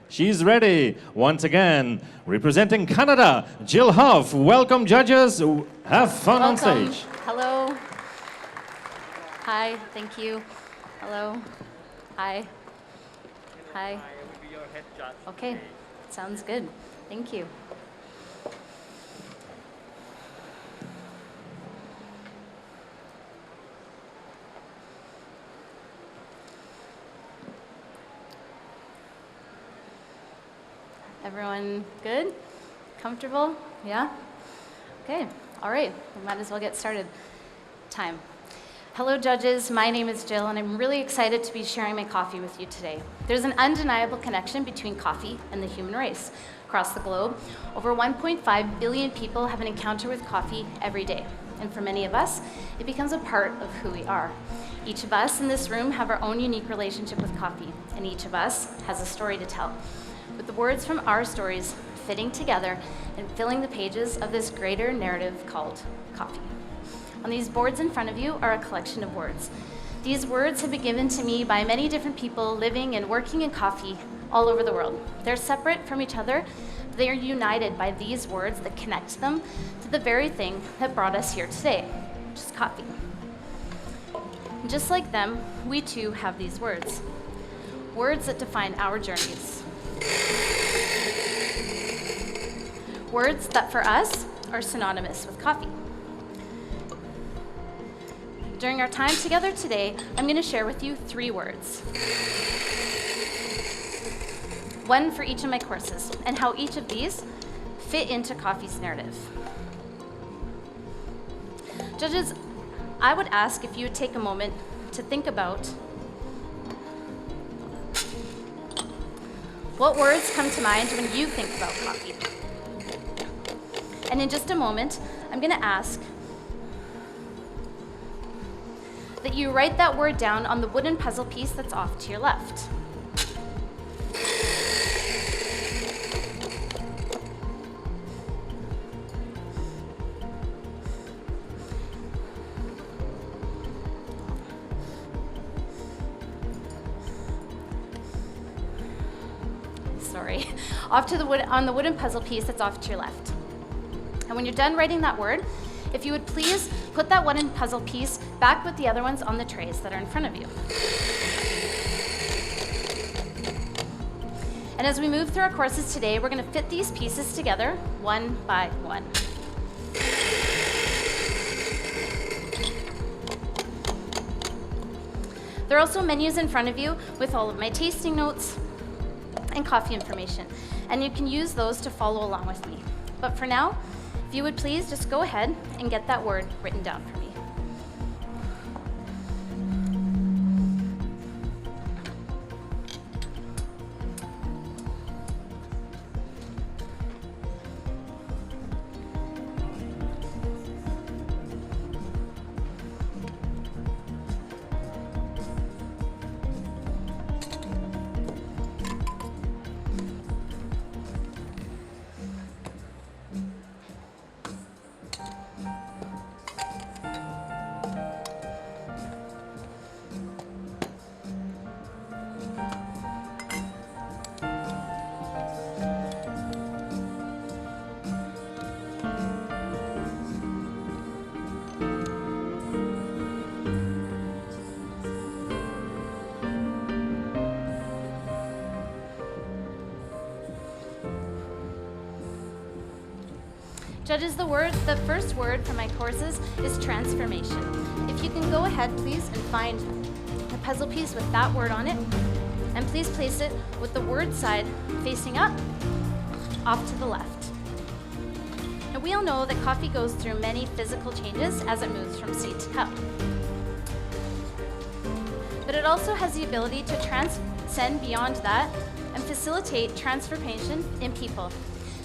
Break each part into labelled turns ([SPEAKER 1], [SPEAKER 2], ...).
[SPEAKER 1] She's ready. Once again, representing Canada, Jill Hoff. Welcome, judges. Have fun on stage.
[SPEAKER 2] Hello. Hi, thank you. Hello. Hi. Hi. Okay, sounds good. Thank you. Everyone good? Comfortable? Yeah? Okay, all right, we might as well get started. Time. Hello judges, my name is Jill and I'm really excited to be sharing my coffee with you today. There's an undeniable connection between coffee and the human race. Across the globe, over 1.5 billion people have an encounter with coffee every day. And for many of us, it becomes a part of who we are. Each of us in this room have our own unique relationship with coffee, and each of us has a story to tell, with the words from our stories fitting together and filling the pages of this greater narrative called coffee. On these boards in front of you are a collection of words. These words have been given to me by many different people living and working in coffee all over the world. They're separate from each other, but they are united by these words that connect them to the very thing that brought us here today, which is coffee. And just like them, we too have these words. Words that define our journeys. Words that for us are synonymous with coffee. During our time together today, I'm going to share with you 3 words. One for each of my courses, and how each of these fit into coffee's narrative. Judges, I would ask if you would take a moment to think about what words come to mind when you think about coffee. And in just a moment, I'm going to ask that you write that word down on the wooden puzzle piece that's off to your left. Sorry, on the wooden puzzle piece that's off to your left. And when you're done writing that word, if you would please put that wooden puzzle piece back with the other ones on the trays that are in front of you. And as we move through our courses today, we're going to fit these pieces together one by one. There are also menus in front of you with all of my tasting notes and coffee information, and you can use those to follow along with me. But for now, if you would please just go ahead and get that word written down for me. Judges, the first word for my courses is transformation. If you can go ahead, please, and find a puzzle piece with that word on it, and please place it with the word side facing up, off to the left. Now, we all know that coffee goes through many physical changes as it moves from seed to cup. But it also has the ability to transcend beyond that and facilitate transformation in people.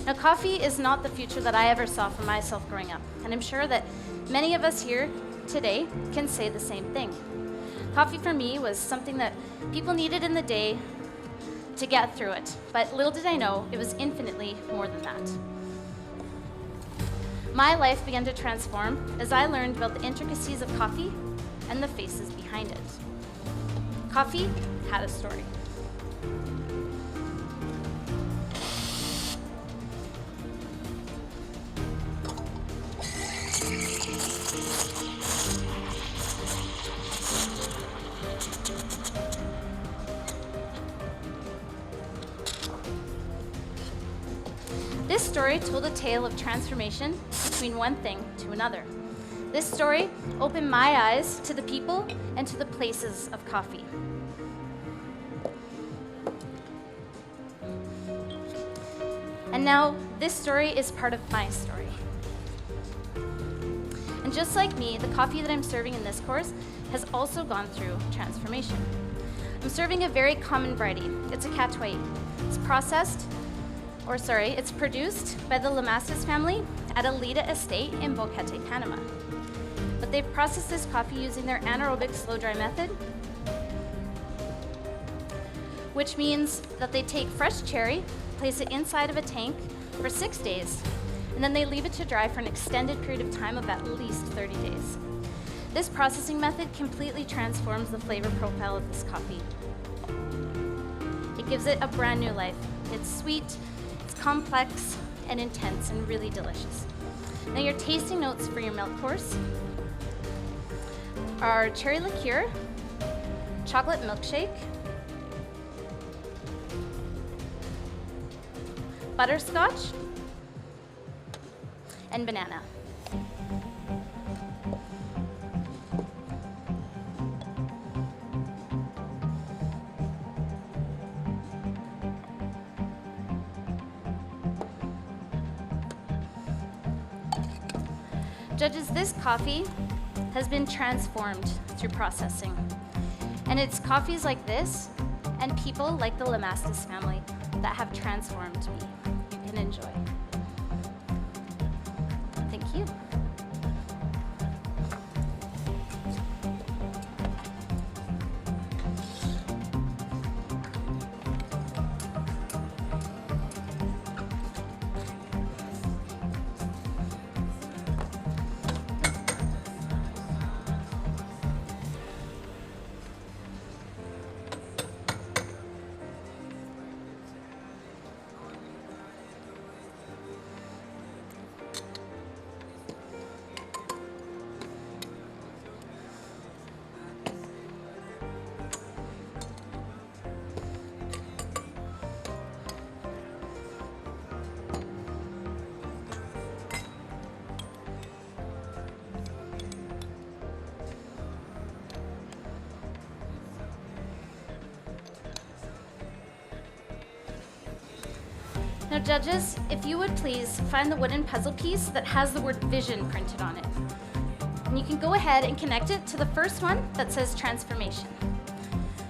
[SPEAKER 2] Now, coffee is not the future that I ever saw for myself growing up, and I'm sure that many of us here today can say the same thing. Coffee for me was something that people needed in the day to get through it, but little did I know it was infinitely more than that. My life began to transform as I learned about the intricacies of coffee and the faces behind it. Coffee had a story. This story told a tale of transformation between one thing to another. This story opened my eyes to the people and to the places of coffee. And now, this story is part of my story. And just like me, the coffee that I'm serving in this course has also gone through transformation. I'm serving a very common variety. It's a Catuai. It's produced by the Lamastas family at Alita Estate in Boquete, Panama. But they've processed this coffee using their anaerobic slow dry method, which means that they take fresh cherry, place it inside of a tank for 6 days, and then they leave it to dry for an extended period of time of at least 30 days. This processing method completely transforms the flavor profile of this coffee. It gives it a brand new life. It's sweet, it's complex, and intense, and really delicious. Now your tasting notes for your milk course are cherry liqueur, chocolate milkshake, butterscotch, and banana. Judges, this coffee has been transformed through processing. And it's coffees like this and people like the Lamastas family that have transformed me. You can enjoy. Thank you. Now judges, if you would please find the wooden puzzle piece that has the word vision printed on it. And you can go ahead and connect it to the first one that says transformation.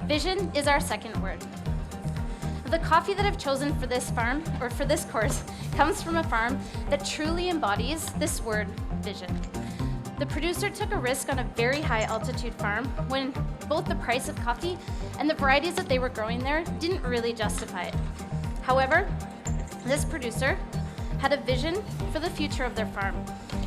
[SPEAKER 2] Vision is our second word. The coffee that I've chosen for this farm, or for this course, comes from a farm that truly embodies this word, vision. The producer took a risk on a very high altitude farm when both the price of coffee and the varieties that they were growing there didn't really justify it. However, this producer had a vision for the future of their farm,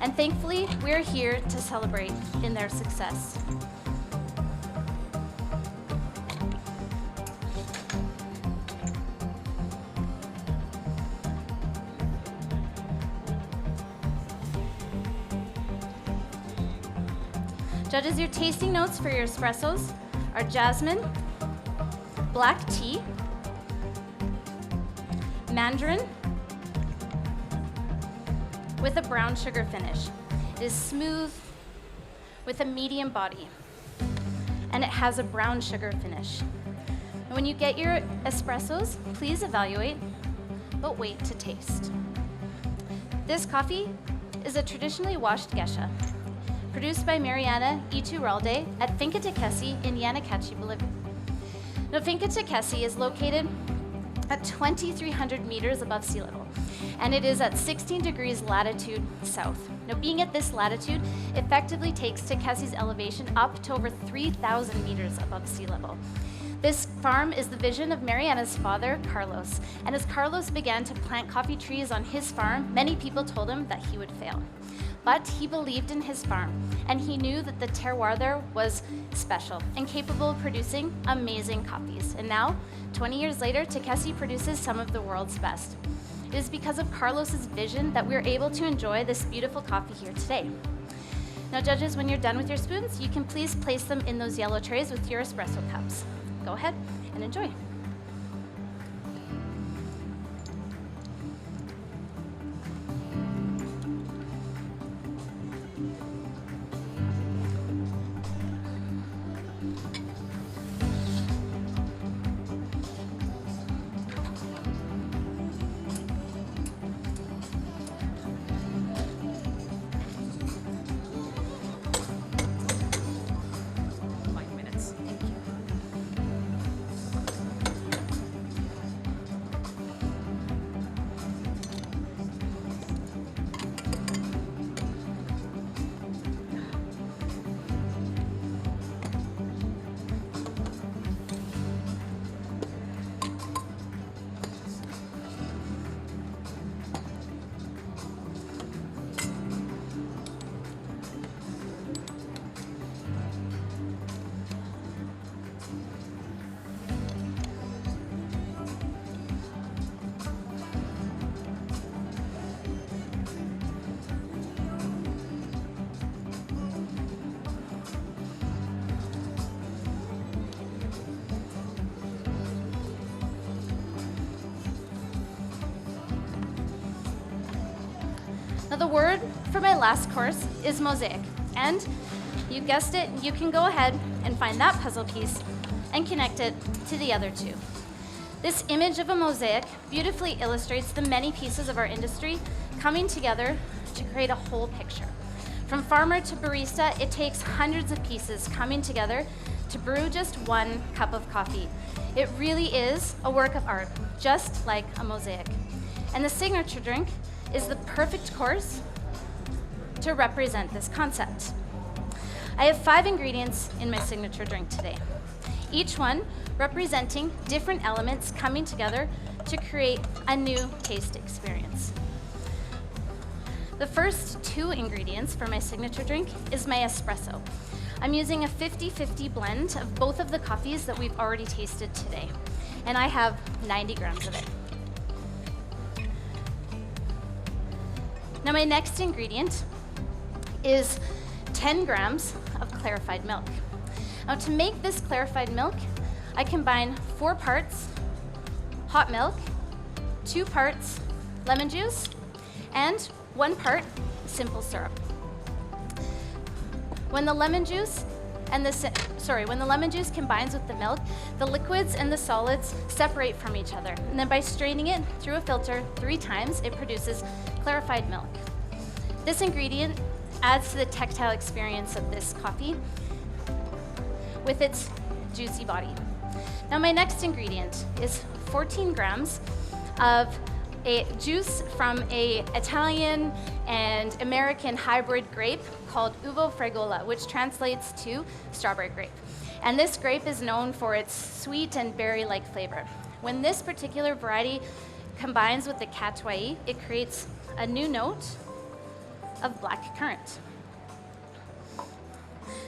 [SPEAKER 2] and thankfully, we're here to celebrate in their success. Judges, your tasting notes for your espressos are jasmine, black tea, mandarin, with a brown sugar finish. It is smooth with a medium body, and it has a brown sugar finish. And when you get your espressos, please evaluate, but wait to taste. This coffee is a traditionally washed geisha, produced by Mariana Iturralde at Finca Tequesi in Yanacachi, Bolivia. Now, Finca Tequesi is located at 2,300 meters above sea level, and it is at 16 degrees latitude south. Now, being at this latitude effectively takes Tequesi's elevation up to over 3,000 meters above sea level. This farm is the vision of Mariana's father, Carlos, and as Carlos began to plant coffee trees on his farm, many people told him that he would fail. But he believed in his farm, and he knew that the terroir there was special and capable of producing amazing coffees. And now, 20 years later, Tequesi produces some of the world's best. It is because of Carlos's vision that we're able to enjoy this beautiful coffee here today. Now, judges, when you're done with your spoons, you can please place them in those yellow trays with your espresso cups. Go ahead and enjoy. the word for my last course is mosaic. And you guessed it, you can go ahead and find that puzzle piece and connect it to the other two. This image of a mosaic beautifully illustrates the many pieces of our industry coming together to create a whole picture. From farmer to barista, it takes hundreds of pieces coming together to brew just one cup of coffee. It really is a work of art, just like a mosaic. And the signature drink is the perfect course to represent this concept. I have 5 ingredients in my signature drink today, each one representing different elements coming together to create a new taste experience. The first 2 ingredients for my signature drink is my espresso. I'm using a 50-50 blend of both of the coffees that we've already tasted today, and I have 90 grams of it. Now my next ingredient is 10 grams of clarified milk. Now to make this clarified milk, I combine 4 parts hot milk, 2 parts lemon juice, and 1 part simple syrup. When the lemon juice combines with the milk, the liquids and the solids separate from each other. And then by straining it through a filter 3 times, it produces clarified milk. This ingredient adds to the tactile experience of this coffee with its juicy body. Now my next ingredient is 14 grams of a juice from an Italian and American hybrid grape called Uvo Fregola, which translates to strawberry grape. And this grape is known for its sweet and berry-like flavor. When this particular variety combines with the Catuai, it creates a new note of black currant.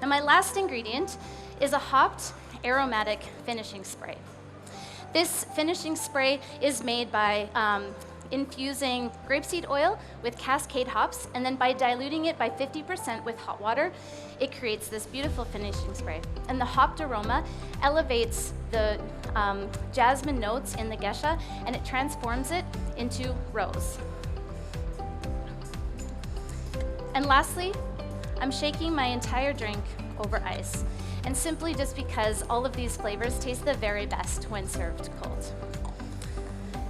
[SPEAKER 2] Now my last ingredient is a hopped aromatic finishing spray. This finishing spray is made by infusing grapeseed oil with Cascade hops, and then by diluting it by 50% with hot water, it creates this beautiful finishing spray. And the hopped aroma elevates the jasmine notes in the geisha, and it transforms it into rose. And lastly, I'm shaking my entire drink over ice, and simply just because all of these flavors taste the very best when served cold.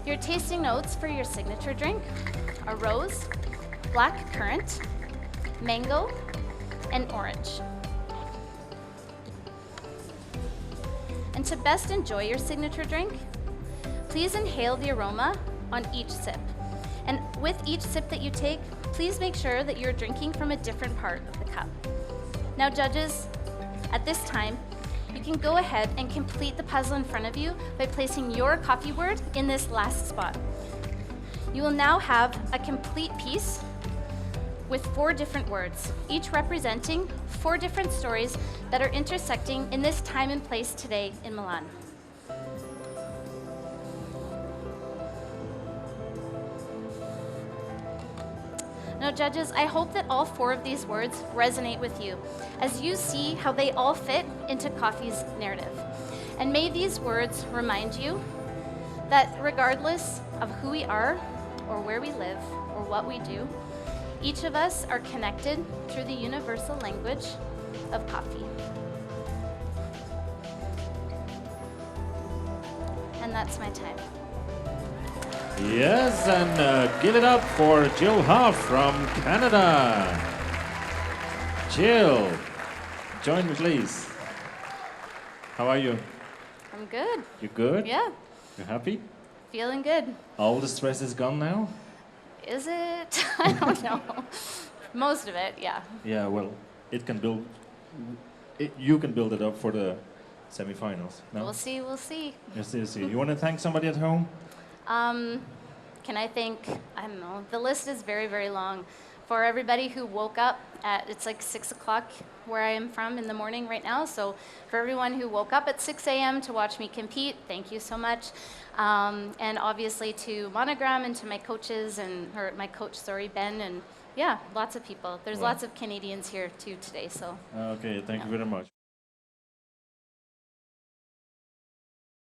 [SPEAKER 2] Your tasting notes for your signature drink are rose, black currant, mango, and orange. And to best enjoy your signature drink, please inhale the aroma on each sip. And with each sip that you take, please make sure that you're drinking from a different part of the cup. Now judges, at this time, you can go ahead and complete the puzzle in front of you by placing your coffee word in this last spot. You will now have a complete piece with 4 different words, each representing 4 different stories that are intersecting in this time and place today in Milan. Now judges, I hope that all 4 of these words resonate with you as you see how they all fit into coffee's narrative. And may these words remind you that regardless of who we are or where we live or what we do, each of us are connected through the universal language of coffee. And that's my time.
[SPEAKER 1] Yes, and give it up for Jill Hoff from Canada. Jill, join me please. How are you?
[SPEAKER 2] I'm good.
[SPEAKER 1] You good?
[SPEAKER 2] Yeah,
[SPEAKER 1] You happy?
[SPEAKER 2] feeling good.
[SPEAKER 1] All the stress is gone now?
[SPEAKER 2] Is it? I don't know. Most of it, yeah.
[SPEAKER 1] Yeah, well, you can build it up for the semifinals. No?
[SPEAKER 2] We'll see, we'll see.
[SPEAKER 1] Yes, yes, yes. You want to thank somebody at home?
[SPEAKER 2] Can I thank, I don't know, the list is very, very long. For everybody who woke up at, it's like 6 o'clock where I am from in the morning right now. So for everyone who woke up at 6 a.m. to watch me compete, thank you so much. And obviously to Monogram and to my coaches or my coach, Ben, and yeah, lots of people. There's lots of Canadians here too today, so.
[SPEAKER 1] Okay, thank you very much.